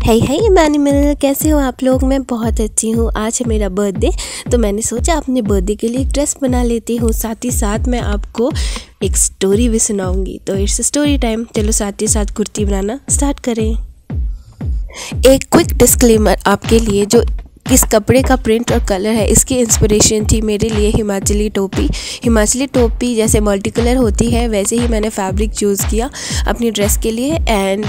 हे Emmanuel, कैसे हो आप लोग। मैं बहुत अच्छी हूँ। आज है मेरा बर्थडे, तो मैंने सोचा अपने बर्थडे के लिए एक ड्रेस बना लेती हूँ। साथ ही साथ मैं आपको एक स्टोरी भी सुनाऊंगी। तो इट्स स्टोरी टाइम। चलो साथ ही साथ कुर्ती बनाना स्टार्ट करें। एक क्विक डिस्क्लेमर आपके लिए, जो इस कपड़े का प्रिंट और कलर है, इसकी इंस्पिरेशन थी मेरे लिए हिमाचली टोपी। हिमाचली टोपी जैसे मल्टी कलर होती है, वैसे ही मैंने फैब्रिक चूज़ किया अपनी ड्रेस के लिए। एंड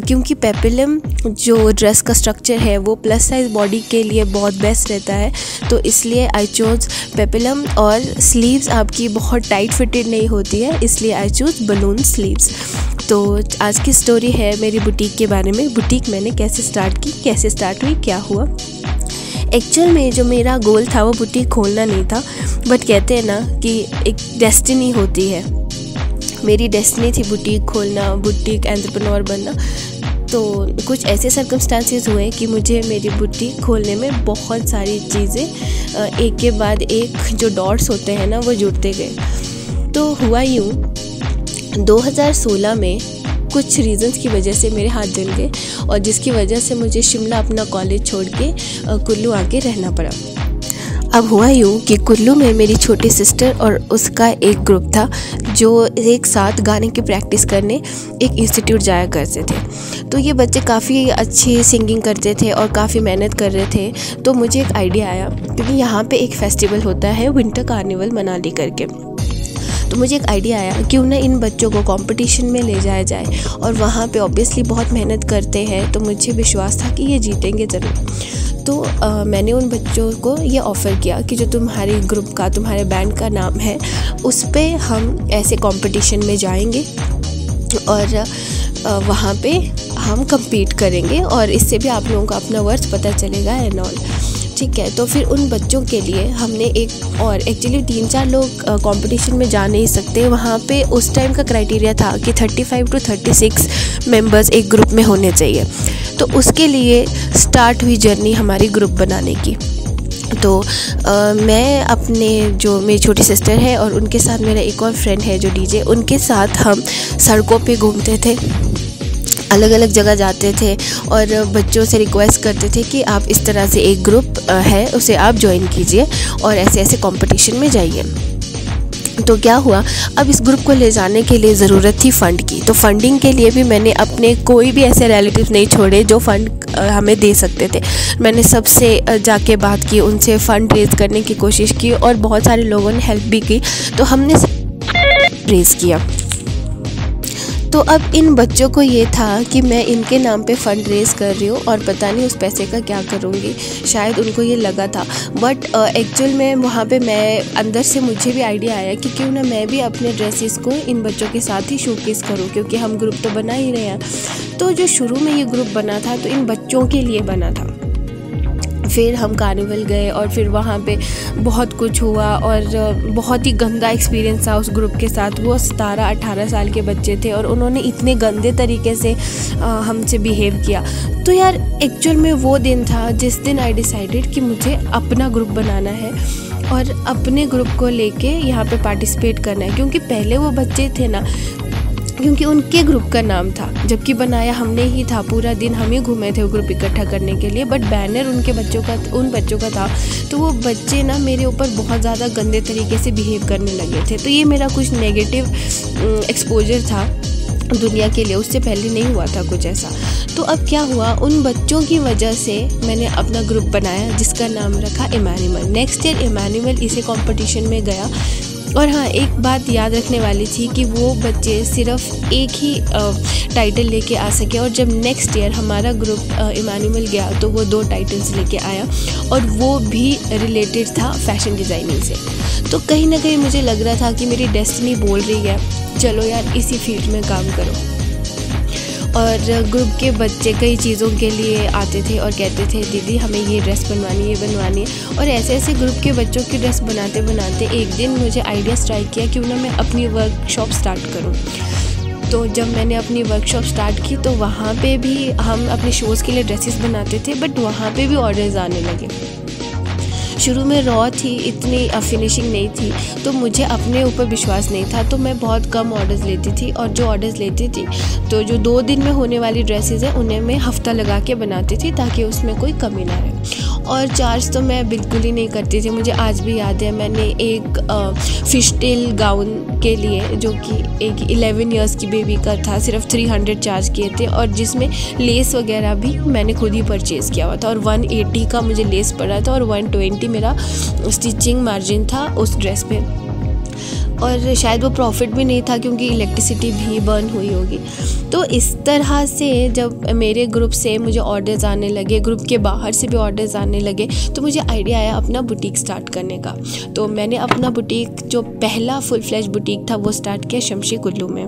क्योंकि पेप्लम जो ड्रेस का स्ट्रक्चर है वो प्लस साइज़ बॉडी के लिए बहुत बेस्ट रहता है, तो इसलिए आई चूज़ पेप्लम। और स्लीव्स आपकी बहुत टाइट फिटेड नहीं होती है, इसलिए आई चूज़ बलून स्लीव्स। तो आज की स्टोरी है मेरी बुटीक के बारे में। बुटीक मैंने कैसे स्टार्ट की, कैसे स्टार्ट हुई, क्या हुआ। एक्चुअल में जो मेरा गोल था वो बुटीक खोलना नहीं था, बट कहते हैं ना कि एक डेस्टिनी होती है। मेरी डेस्टिनी थी बुटीक खोलना, बुटीक एंटरप्रेन्योर बनना। तो कुछ ऐसे सर्कमस्टांसेस हुए कि मुझे मेरी बुटीक खोलने में बहुत सारी चीज़ें एक के बाद एक जो डॉट्स होते हैं ना वो जुड़ते गए। तो हुआ यूँ, 2016 में कुछ रीज़न्स की वजह से मेरे हाथ जल गए, और जिसकी वजह से मुझे शिमला अपना कॉलेज छोड़ के कुल्लू आके रहना पड़ा। अब हुआ यूँ कि कुल्लू में मेरी छोटी सिस्टर और उसका एक ग्रुप था जो एक साथ गाने की प्रैक्टिस करने एक इंस्टीट्यूट जाया करते थे। तो ये बच्चे काफ़ी अच्छी सिंगिंग करते थे और काफ़ी मेहनत कर रहे थे। तो मुझे एक आइडिया आया, क्योंकि यहाँ पे एक फेस्टिवल होता है विंटर कार्निवल मनाली करके। तो मुझे एक आइडिया आया, क्यों ना इन बच्चों को कंपटीशन में ले जाया जाए। और वहाँ पे ऑब्वियसली बहुत मेहनत करते हैं, तो मुझे विश्वास था कि ये जीतेंगे ज़रूर। तो मैंने उन बच्चों को ये ऑफ़र किया कि जो तुम्हारे ग्रुप का, तुम्हारे बैंड का नाम है, उस पे हम ऐसे कंपटीशन में जाएंगे और वहाँ पे हम compete करेंगे, और इससे भी आप लोगों को अपना वर्थ पता चलेगा एंड ऑल। ठीक है। तो फिर उन बच्चों के लिए हमने एक, और एक्चुअली 3-4 लोग कंपटीशन में जा नहीं सकते। वहाँ पे उस टाइम का क्राइटेरिया था कि 35 to 36 मेंबर्स एक ग्रुप में होने चाहिए। तो उसके लिए स्टार्ट हुई जर्नी हमारी ग्रुप बनाने की। तो मैं अपने, जो मेरी छोटी सिस्टर है और उनके साथ मेरा एक और फ्रेंड है जो डीजे, उनके साथ हम सड़कों पे घूमते थे, अलग अलग जगह जाते थे और बच्चों से रिक्वेस्ट करते थे कि आप इस तरह से एक ग्रुप है उसे आप ज्वाइन कीजिए और ऐसे ऐसे कंपटीशन में जाइए। तो क्या हुआ, अब इस ग्रुप को ले जाने के लिए ज़रूरत थी फ़ंड की। तो फंडिंग के लिए भी मैंने अपने कोई भी ऐसे रिलेटिव नहीं छोड़े जो फ़ंड हमें दे सकते थे। मैंने सबसे जाके बात की, उनसे फ़ंड रेज़ करने की कोशिश की, और बहुत सारे लोगों ने हेल्प भी की। तो हमने रेज़ किया। तो अब इन बच्चों को ये था कि मैं इनके नाम पे फ़ंड रेज़ कर रही हूँ और पता नहीं उस पैसे का क्या करूँगी, शायद उनको ये लगा था। बट एक्चुअल में वहाँ पे मैं अंदर से मुझे भी आइडिया आया कि क्यों ना मैं भी अपने ड्रेसेस को इन बच्चों के साथ ही शोकेस करूँ, क्योंकि हम ग्रुप तो बना ही रहे हैं। तो जो शुरू में ये ग्रुप बना था तो इन बच्चों के लिए बना था। फिर हम कार्निवल गए और फिर वहाँ पे बहुत कुछ हुआ, और बहुत ही गंदा एक्सपीरियंस था उस ग्रुप के साथ। वो 17-18 साल के बच्चे थे और उन्होंने इतने गंदे तरीके से हमसे बिहेव किया। तो यार एक्चुअल में वो दिन था जिस दिन आई डिसाइडेड कि मुझे अपना ग्रुप बनाना है और अपने ग्रुप को लेके यहाँ पे पार्टिसिपेट करना है। क्योंकि पहले वो बच्चे थे ना, क्योंकि उनके ग्रुप का नाम था, जबकि बनाया हमने ही था। पूरा दिन हम ही घूमे थे वो ग्रुप इकट्ठा करने के लिए, बट बैनर उन बच्चों का था। तो वो बच्चे ना मेरे ऊपर बहुत ज़्यादा गंदे तरीके से बिहेव करने लगे थे। तो ये मेरा कुछ नेगेटिव एक्सपोजर था दुनिया के लिए, उससे पहले नहीं हुआ था कुछ ऐसा। तो अब क्या हुआ, उन बच्चों की वजह से मैंने अपना ग्रुप बनाया जिसका नाम रखा इमैनुअल। नेक्स्ट ईयर इमैनुअल इसी कंपटीशन में गया। और हाँ, एक बात याद रखने वाली थी कि वो बच्चे सिर्फ एक ही टाइटल लेके आ सके, और जब नेक्स्ट ईयर हमारा ग्रुप इमैनुअल गया तो वो 2 टाइटल्स लेके आया, और वो भी रिलेटेड था फैशन डिज़ाइनिंग से। तो कहीं ना कहीं मुझे लग रहा था कि मेरी डेस्टिनी बोल रही है, चलो यार इसी फील्ड में काम करो। और ग्रुप के बच्चे कई चीज़ों के लिए आते थे और कहते थे दीदी हमें ये ड्रेस बनवानी है, ये बनवानी है। और ऐसे ऐसे ग्रुप के बच्चों की ड्रेस बनाते बनाते एक दिन मुझे आइडिया स्ट्राइक किया, क्यों ना मैं अपनी वर्कशॉप स्टार्ट करूं। तो जब मैंने अपनी वर्कशॉप स्टार्ट की तो वहाँ पे भी हम अपने शोज़ के लिए ड्रेसेस बनाते थे, बट वहाँ पे भी ऑर्डर्स आने लगे। शुरू में रॉ थी, इतनी फिनिशिंग नहीं थी, तो मुझे अपने ऊपर विश्वास नहीं था, तो मैं बहुत कम ऑर्डर्स लेती थी। और जो ऑर्डर्स लेती थी तो जो 2 दिन में होने वाली ड्रेसेस हैं उन्हें मैं हफ्ता लगा के बनाती थी ताकि उसमें कोई कमी ना रहे। और चार्ज तो मैं बिल्कुल ही नहीं करती थी। मुझे आज भी याद है, मैंने एक फिश टेल गाउन के लिए, जो कि एक 11 इयर्स की बेबी का था, सिर्फ 300 चार्ज किए थे, और जिसमें लेस वगैरह भी मैंने खुद ही परचेज़ किया हुआ था। और 180 का मुझे लेस पड़ा था और 120 मेरा स्टिचिंग मार्जिन था उस ड्रेस पे। और शायद वो प्रॉफिट भी नहीं था क्योंकि इलेक्ट्रिसिटी भी बर्न हुई होगी। तो इस तरह से जब मेरे ग्रुप से मुझे ऑर्डर्स आने लगे, ग्रुप के बाहर से भी ऑर्डर्स आने लगे, तो मुझे आइडिया आया अपना बुटीक स्टार्ट करने का। तो मैंने अपना बुटीक, जो पहला फुल फ्लैश बुटीक था, वो स्टार्ट किया शमशी कुल्लू में।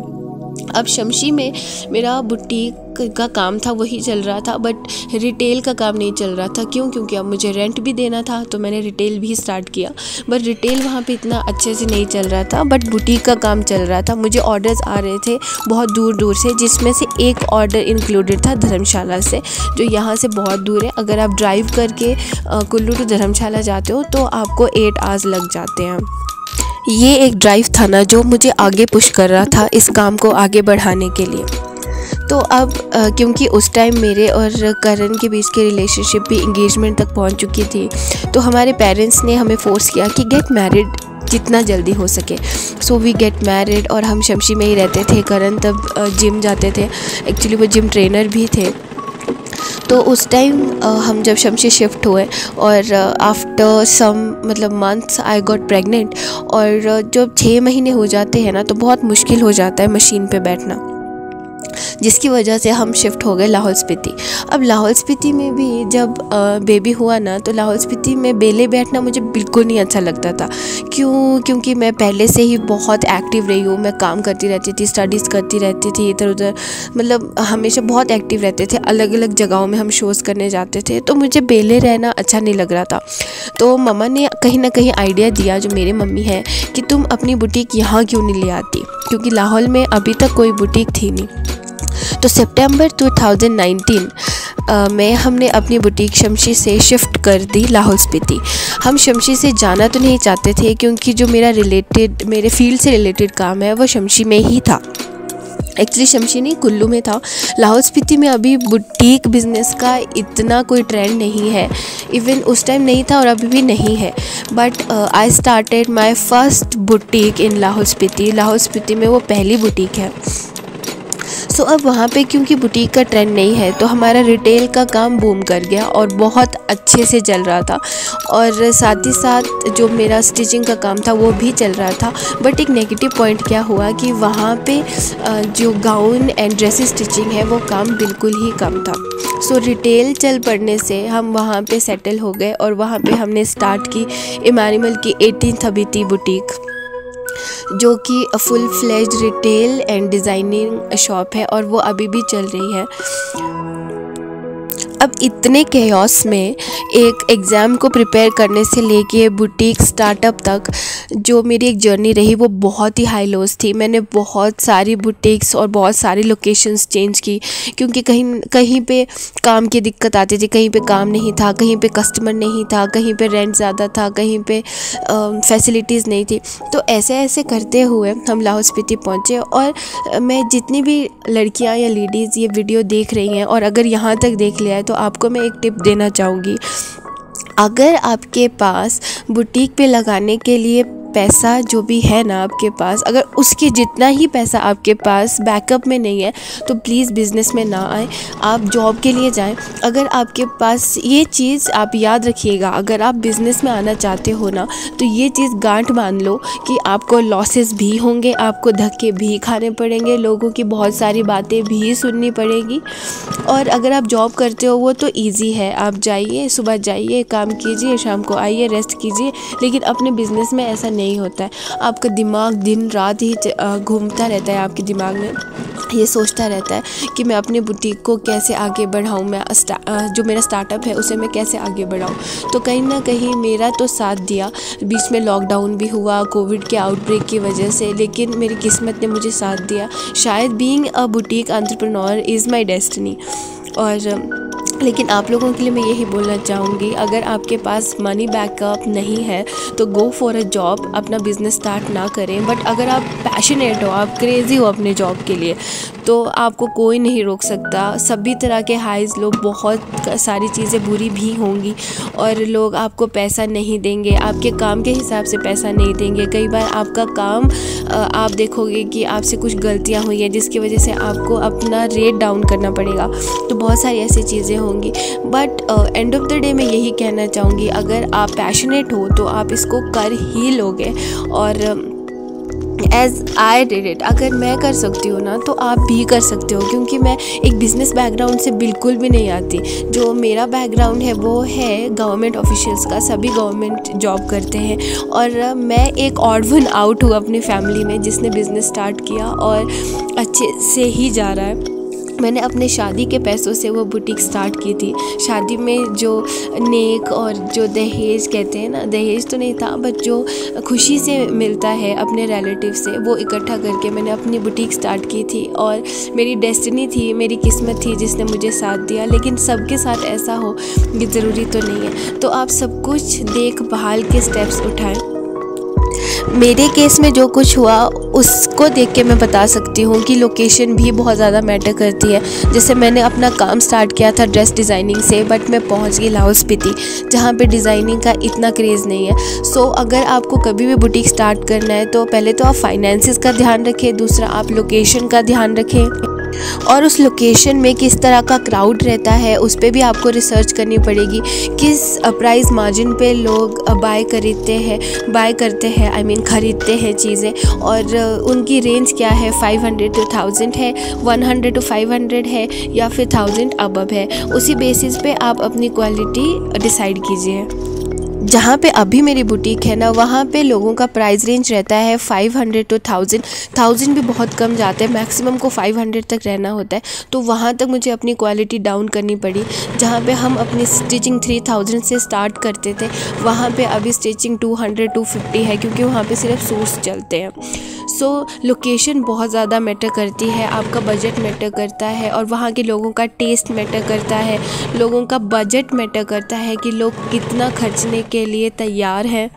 अब शमशी में मेरा बुटीक का काम था, वही चल रहा था, बट रिटेल का काम नहीं चल रहा था। क्यों? क्योंकि अब मुझे रेंट भी देना था, तो मैंने रिटेल भी स्टार्ट किया। बट रिटेल वहाँ पे इतना अच्छे से नहीं चल रहा था, बट बुटीक का काम चल रहा था। मुझे ऑर्डर्स आ रहे थे बहुत दूर दूर से, जिसमें से एक ऑर्डर इंक्लूडेड था धर्मशाला से, जो यहाँ से बहुत दूर है। अगर आप ड्राइव करके कुल्लू टू धर्मशाला जाते हो तो आपको 8 आवर्स लग जाते हैं। ये एक ड्राइव था ना जो मुझे आगे पुश कर रहा था इस काम को आगे बढ़ाने के लिए। तो अब क्योंकि उस टाइम मेरे और करण के बीच के रिलेशनशिप भी इंगेजमेंट तक पहुंच चुकी थी, तो हमारे पेरेंट्स ने हमें फ़ोर्स किया कि गेट मैरिड जितना जल्दी हो सके। So we get married. और हम शमशी में ही रहते थे। करण तब जिम जाते थे, एक्चुअली वो जिम ट्रेनर भी थे। तो उस टाइम हम जब शमशी शिफ्ट हुए और after some months I got pregnant. और जब 6 महीने हो जाते हैं ना, तो बहुत मुश्किल हो जाता है मशीन पे बैठना, जिसकी वजह से हम शिफ्ट हो गए लाहौल स्पीति। अब लाहौल स्पीति में भी जब बेबी हुआ ना, तो लाहौल स्पीति में बेले बैठना मुझे बिल्कुल नहीं अच्छा लगता था। क्योंकि मैं पहले से ही बहुत एक्टिव रही हूँ। मैं काम करती रहती थी, स्टडीज़ करती रहती थी, इधर उधर हमेशा बहुत एक्टिव रहते थे। अलग अलग जगहों में हम शोज़ करने जाते थे, तो मुझे बेले रहना अच्छा नहीं लग रहा था। तो मम्मा ने कहीं ना कहीं आइडिया दिया, जो मेरे मम्मी है, कि तुम अपनी बुटीक यहाँ क्यों नहीं ले आती, क्योंकि लाहौल में अभी तक कोई बुटीक थी नहीं। तो सितंबर 2019 में हमने अपनी बुटीक शमशी से शिफ्ट कर दी लाहौल स्पीति। हम शमशी से जाना तो नहीं चाहते थे, क्योंकि जो मेरे फील्ड से रिलेटेड काम है वो शमशी में ही था। एक्चुअली शमशी नहीं, कुल्लू में था। लाहौल स्पीति में अभी बुटीक बिज़नेस का इतना कोई ट्रेंड नहीं है, इवन उस टाइम नहीं था और अभी भी नहीं है। But I started my first boutique in Lahaul Spiti. Lahaul Spiti में वो पहली बुटीक है। सो अब वहाँ पे क्योंकि बुटीक का ट्रेंड नहीं है, तो हमारा रिटेल का काम बूम कर गया और बहुत अच्छे से चल रहा था। और साथ ही साथ जो मेरा स्टिचिंग का काम था वो भी चल रहा था। बट एक नेगेटिव पॉइंट क्या हुआ कि वहाँ पे जो गाउन एंड ड्रेसेस स्टिचिंग है वो काम बिल्कुल ही कम था। सो रिटेल चल पड़ने से हम वहाँ पे सेटल हो गए और वहाँ पे हमने स्टार्ट की इमानिमल की 18th अबीती बुटीक, जो कि full fledged retail and designing shop है और वो अभी भी चल रही है। अब इतने केओस में एक एग्ज़ाम को प्रिपेयर करने से लेके बुटीक स्टार्टअप तक जो मेरी एक जर्नी रही वो बहुत ही हाई लोज थी। मैंने बहुत सारी बुटीक्स और बहुत सारी लोकेशंस चेंज की, क्योंकि कहीं पे काम की दिक्कत आती थी, कहीं पे काम नहीं था, कहीं पे कस्टमर नहीं था, कहीं पे रेंट ज़्यादा था, कहीं पे फैसिलिटीज़ नहीं थी। तो ऐसे ऐसे करते हुए हम लाहौल स्पीति पहुँचे। और मैं जितनी भी लड़कियाँ या लेडीज़ ये वीडियो देख रही हैं और अगर यहाँ तक देख लिया है, तो आपको मैं एक टिप देना चाहूँगी। अगर आपके पास बुटीक पे लगाने के लिए पैसा जो भी है ना आपके पास, अगर उसके जितना ही पैसा आपके पास बैकअप में नहीं है, तो प्लीज़ बिज़नेस में ना आए, आप जॉब के लिए जाएं। अगर आपके पास ये चीज़ आप याद रखिएगा, अगर आप बिज़नेस में आना चाहते हो ना, तो ये चीज़ गांठ मान लो कि आपको लॉसेस भी होंगे, आपको धक्के भी खाने पड़ेंगे, लोगों की बहुत सारी बातें भी सुननी पड़ेगी। और अगर आप जॉब करते हो वो तो ईजी है, आप जाइए, सुबह जाइए, काम कीजिए, शाम को आइए, रेस्ट कीजिए। लेकिन अपने बिज़नेस में ऐसा नहीं होता है। आपका दिमाग दिन रात ही घूमता रहता है, आपके दिमाग में ये सोचता रहता है कि मैं अपने बुटीक को कैसे आगे बढ़ाऊँ, मैं जो मेरा स्टार्टअप है उसे मैं कैसे आगे बढ़ाऊँ। तो कहीं ना कहीं मेरा तो साथ दिया। बीच में लॉकडाउन भी हुआ कोविड के आउटब्रेक की वजह से, लेकिन मेरी किस्मत ने मुझे साथ दिया। शायद being a boutique entrepreneur is my destiny. और लेकिन आप लोगों के लिए मैं यही बोलना चाहूँगी, अगर आपके पास मनी बैकअप नहीं है तो गो फॉर अ जॉब, अपना बिज़नेस स्टार्ट ना करें। बट अगर आप पैशनेट हो, आप क्रेज़ी हो अपने जॉब के लिए, तो आपको कोई नहीं रोक सकता। सभी तरह के हाइज लो, बहुत सारी चीज़ें बुरी भी होंगी और लोग आपको पैसा नहीं देंगे, आपके काम के हिसाब से पैसा नहीं देंगे। कई बार आपका काम आप देखोगे कि आपसे कुछ गलतियाँ हुई हैं जिसकी वजह से आपको अपना रेट डाउन करना पड़ेगा। तो बहुत सारी ऐसी चीज़ें होंगी। But end of the day मैं यही कहना चाहूँगी, अगर आप पैशनेट हो तो आप इसको कर ही लोगे। और एज आई डिड इट, अगर मैं कर सकती हूँ ना तो आप भी कर सकते हो, क्योंकि मैं एक बिज़नेस बैकग्राउंड से बिल्कुल भी नहीं आती। जो मेरा बैकग्राउंड है वो है गवर्नमेंट ऑफिशियल्स का, सभी गवर्नमेंट जॉब करते हैं और मैं एक ऑड वन आउट हूँ अपनी फैमिली में जिसने बिज़नेस स्टार्ट किया और अच्छे से ही जा रहा है। मैंने अपने शादी के पैसों से वो बुटीक स्टार्ट की थी। शादी में जो नेक और जो दहेज कहते हैं ना, दहेज तो नहीं था बट जो खुशी से मिलता है अपने रिलेटिव से, वो इकट्ठा करके मैंने अपनी बुटीक स्टार्ट की थी। और मेरी डेस्टिनी थी, मेरी किस्मत थी जिसने मुझे साथ दिया। लेकिन सबके साथ ऐसा हो ये ज़रूरी तो नहीं है, तो आप सब कुछ देखभाल के स्टेप्स उठाएं। मेरे केस में जो कुछ हुआ उसको देख के मैं बता सकती हूँ कि लोकेशन भी बहुत ज़्यादा मैटर करती है। जैसे मैंने अपना काम स्टार्ट किया था ड्रेस डिज़ाइनिंग से, बट मैं पहुँच गई लाहौल स्पीति जहाँ पे डिज़ाइनिंग का इतना क्रेज़ नहीं है। सो अगर आपको कभी भी बुटीक स्टार्ट करना है तो पहले तो आप फाइनेंसेस का ध्यान रखें, दूसरा आप लोकेशन का ध्यान रखें और उस लोकेशन में किस तरह का क्राउड रहता है उस पर भी आपको रिसर्च करनी पड़ेगी। किस प्राइस मार्जिन पे लोग बाय करते हैं आई मीन ख़रीदते हैं चीज़ें, और उनकी रेंज क्या है, 500 to 1000 है, 100 to 500 है या फिर 1000 अबव है। उसी बेसिस पे आप अपनी क्वालिटी डिसाइड कीजिए। जहाँ पे अभी मेरी बुटीक है ना, वहाँ पे लोगों का प्राइस रेंज रहता है 500 to 1000 भी बहुत कम जाते हैं, मैक्सिमम को 500 तक रहना होता है। तो वहाँ तक मुझे अपनी क्वालिटी डाउन करनी पड़ी। जहाँ पे हम अपनी स्टिचिंग 3000 से स्टार्ट करते थे, वहाँ पे अभी स्टिचिंग 200-250 है, क्योंकि वहाँ पे सिर्फ सूट्स चलते हैं। सो लोकेशन बहुत ज़्यादा मैटर करती है, आपका बजट मैटर करता है और वहाँ के लोगों का टेस्ट मैटर करता है, लोगों का बजट मैटर करता है कि लोग कितना खर्चने के लिए तैयार हैं।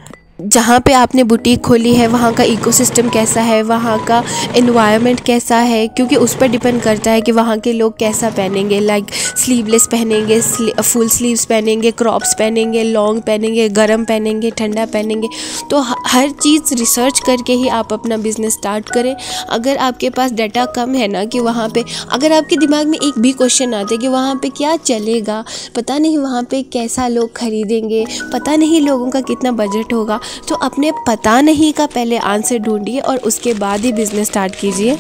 जहाँ पे आपने बुटीक खोली है वहाँ का इकोसिस्टम कैसा है, वहाँ का एनवायरनमेंट कैसा है, क्योंकि उस पर डिपेंड करता है कि वहाँ के लोग कैसा पहनेंगे। लाइक स्लीवलेस पहनेंगे, फुल स्लीव्स पहनेंगे, क्रॉप्स पहनेंगे, लॉन्ग पहनेंगे, गरम पहनेंगे, ठंडा पहनेंगे। तो हर चीज़ रिसर्च करके ही आप अपना बिज़नेस स्टार्ट करें। अगर आपके पास डाटा कम है ना कि वहाँ पे, अगर आपके दिमाग में एक भी क्वेश्चन आते कि वहाँ पे क्या चलेगा, पता नहीं वहाँ पे कैसा लोग खरीदेंगे, पता नहीं लोगों का कितना बजट होगा, तो अपने पता नहीं का पहले आंसर ढूंढिए और उसके बाद ही बिज़नेस स्टार्ट कीजिए।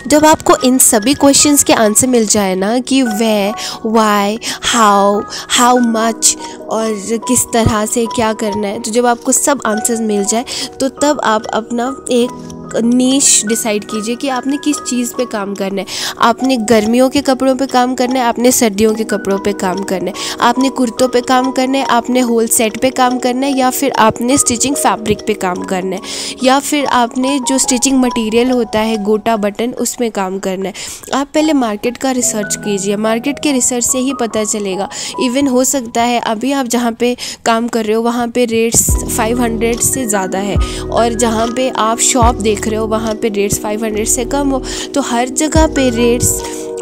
जब आपको इन सभी क्वेश्चंस के आंसर मिल जाए ना कि वे, वाई, हाउ मच और किस तरह से क्या करना है, तो जब आपको सब आंसर्स मिल जाए तो तब आप अपना एक नीश डिसाइड कीजिए कि आपने किस चीज़ पे काम करना है। आपने गर्मियों के कपड़ों पे काम करना है, आपने सर्दियों के कपड़ों पे काम करना है, आपने कुर्तों पे काम करना है, आपने होल सेट पे काम करना है, या फिर आपने स्टिचिंग फैब्रिक पे काम करना है, या फिर आपने जो स्टिचिंग मटेरियल होता है गोटा बटन उसमें काम करना है। आप पहले मार्केट का रिसर्च कीजिए, मार्केट के रिसर्च से ही पता चलेगा। इवन हो सकता है अभी आप जहाँ पे काम कर रहे हो वहाँ पे रेट्स 500 से ज़्यादा है और जहाँ पे आप शॉप देख रहे हो वहाँ पे रेट्स 500 से कम हो। तो हर जगह पे rates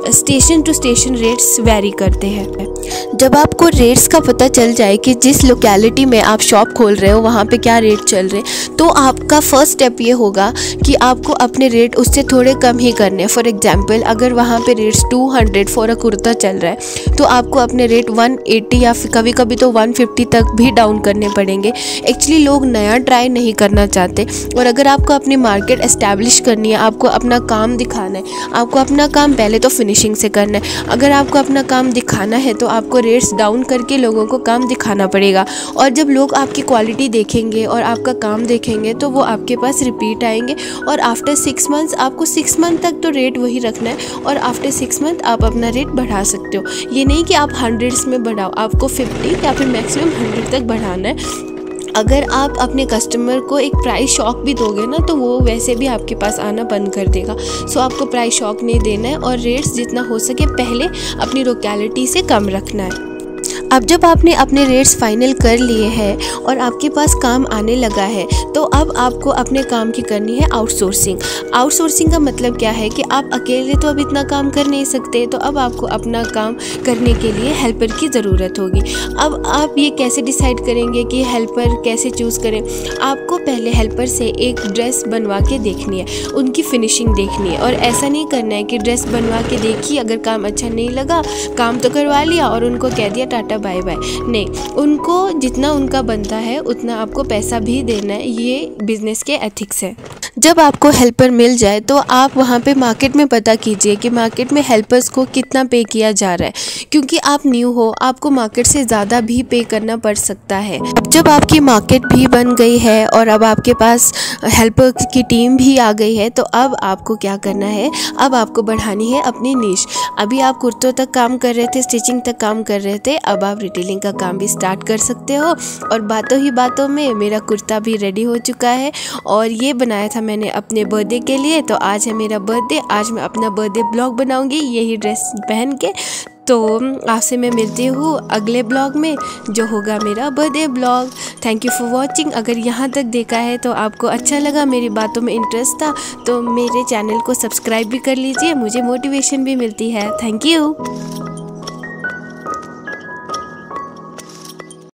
station to station rates vary करते हैं। जब आपको रेट्स का पता चल जाए कि जिस लोकेलिटी में आप शॉप खोल रहे हो वहाँ पे क्या रेट चल रहे हैं, तो आपका फर्स्ट स्टेप ये होगा कि आपको अपने रेट उससे थोड़े कम ही करने हैं। फॉर एग्जांपल अगर वहाँ पे रेट्स 200 फॉर अ कुर्ता चल रहा है तो आपको अपने रेट 180 या फिर कभी कभी तो 150 तक भी डाउन करने पड़ेंगे। एक्चुअली लोग नया ट्राई नहीं करना चाहते, और अगर आपको अपनी मार्केट एस्टैब्लिश करनी है, आपको अपना काम दिखाना है, आपको अपना काम पहले तो फिनिशिंग से करना है। अगर आपको अपना काम दिखाना है तो आपको रेट्स डाउन करके लोगों को काम दिखाना पड़ेगा, और जब लोग आपकी क्वालिटी देखेंगे और आपका काम देखेंगे तो वो आपके पास रिपीट आएंगे। और आफ्टर 6 मंथ्स आपको 6 मंथ तक तो रेट वही रखना है, और आफ्टर 6 मंथ आप अपना रेट बढ़ा सकते हो। ये नहीं कि आप 100s में बढ़ाओ, आपको 50 या फिर मैक्सिमम 100 तक बढ़ाना है। अगर आप अपने कस्टमर को एक प्राइस शॉक भी दोगे ना तो वो वैसे भी आपके पास आना बंद कर देगा। सो आपको प्राइस शॉक नहीं देना है और रेट्स जितना हो सके पहले अपनी लोकेलिटी से कम रखना है। अब जब आपने अपने रेट्स फाइनल कर लिए हैं और आपके पास काम आने लगा है तो अब आपको अपने काम की करनी है आउटसोर्सिंग। आउटसोर्सिंग का मतलब क्या है कि आप अकेले तो अब इतना काम कर नहीं सकते, तो अब आपको अपना काम करने के लिए हेल्पर की ज़रूरत होगी। अब आप ये कैसे डिसाइड करेंगे कि हेल्पर कैसे चूज़ करें? आपको पहले हेल्पर से एक ड्रेस बनवा के देखनी है, उनकी फिनिशिंग देखनी है। और ऐसा नहीं करना है कि ड्रेस बनवा के देखी, अगर काम अच्छा नहीं लगा काम तो करवा लिया और उनको कह दिया टाटा बाय बाय। नहीं, उनको जितना उनका बनता है उतना आपको पैसा भी देना है। ये बिजनेस के एथिक्स है। जब आपको हेल्पर मिल जाए तो आप वहाँ पे मार्केट में पता कीजिए कि मार्केट में हेल्पर्स को कितना पे किया जा रहा है, क्योंकि आप न्यू हो, आपको मार्केट से ज़्यादा भी पे करना पड़ सकता है। अब जब आपकी मार्केट भी बन गई है और अब आपके पास हेल्पर की टीम भी आ गई है तो अब आपको क्या करना है, अब आपको बढ़ानी है अपनी नीश। अभी आप कुर्तों तक काम कर रहे थे, स्टिचिंग तक काम कर रहे थे, अब आप रिटेलिंग का काम भी स्टार्ट कर सकते हो। और बातों ही बातों में मेरा कुर्ता भी रेडी हो चुका है और ये बनाया था मैंने अपने बर्थडे के लिए। तो आज है मेरा बर्थडे, आज मैं अपना बर्थडे ब्लॉग बनाऊंगी यही ड्रेस पहन के। तो आपसे मैं मिलती हूँ अगले ब्लॉग में जो होगा मेरा birthday blog. Thank you for watching. अगर यहाँ तक देखा है तो आपको अच्छा लगा, मेरी बातों में इंटरेस्ट था, तो मेरे चैनल को सब्सक्राइब भी कर लीजिए, मुझे मोटिवेशन भी मिलती है। Thank you.